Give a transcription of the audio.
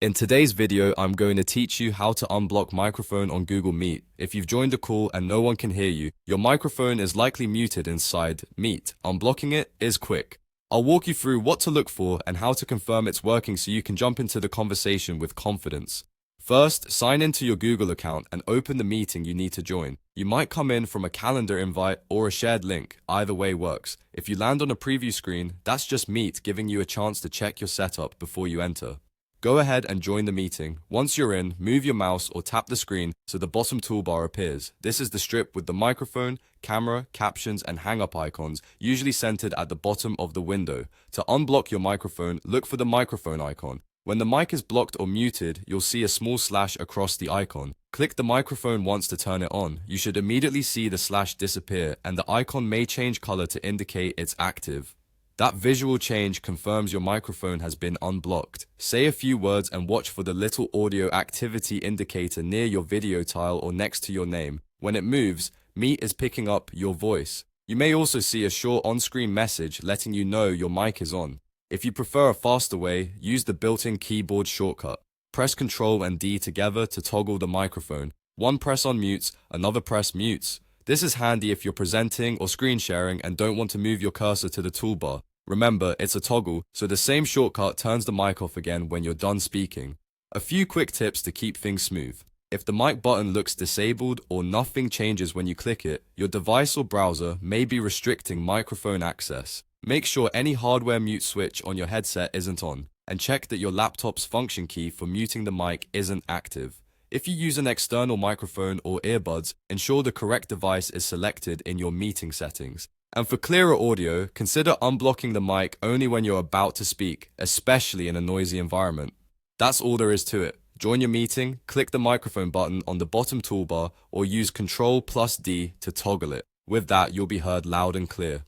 In today's video, I'm going to teach you how to unblock microphone on Google Meet. If you've joined a call and no one can hear you, your microphone is likely muted inside Meet. Unblocking it is quick. I'll walk you through what to look for and how to confirm it's working so you can jump into the conversation with confidence. First, sign into your Google account and open the meeting you need to join. You might come in from a calendar invite or a shared link. Either way works. If you land on a preview screen, that's just Meet giving you a chance to check your setup before you enter. Go ahead and join the meeting. Once you're in, move your mouse or tap the screen so the bottom toolbar appears. This is the strip with the microphone, camera, captions, and hang-up icons, usually centered at the bottom of the window. To unblock your microphone, look for the microphone icon. When the mic is blocked or muted, you'll see a small slash across the icon. Click the microphone once to turn it on. You should immediately see the slash disappear, and the icon may change color to indicate it's active. That visual change confirms your microphone has been unblocked. Say a few words and watch for the little audio activity indicator near your video tile or next to your name. When it moves, Meet is picking up your voice. You may also see a short on-screen message letting you know your mic is on. If you prefer a faster way, use the built-in keyboard shortcut. Press Ctrl and D together to toggle the microphone. One press unmutes, another press mutes. This is handy if you're presenting or screen sharing and don't want to move your cursor to the toolbar. Remember, it's a toggle, so the same shortcut turns the mic off again when you're done speaking. A few quick tips to keep things smooth. If the mic button looks disabled or nothing changes when you click it, your device or browser may be restricting microphone access. Make sure any hardware mute switch on your headset isn't on, and check that your laptop's function key for muting the mic isn't active. If you use an external microphone or earbuds, ensure the correct device is selected in your meeting settings. And for clearer audio, consider unblocking the mic only when you're about to speak, especially in a noisy environment. That's all there is to it. Join your meeting, click the microphone button on the bottom toolbar, or use Ctrl+D to toggle it. With that, you'll be heard loud and clear.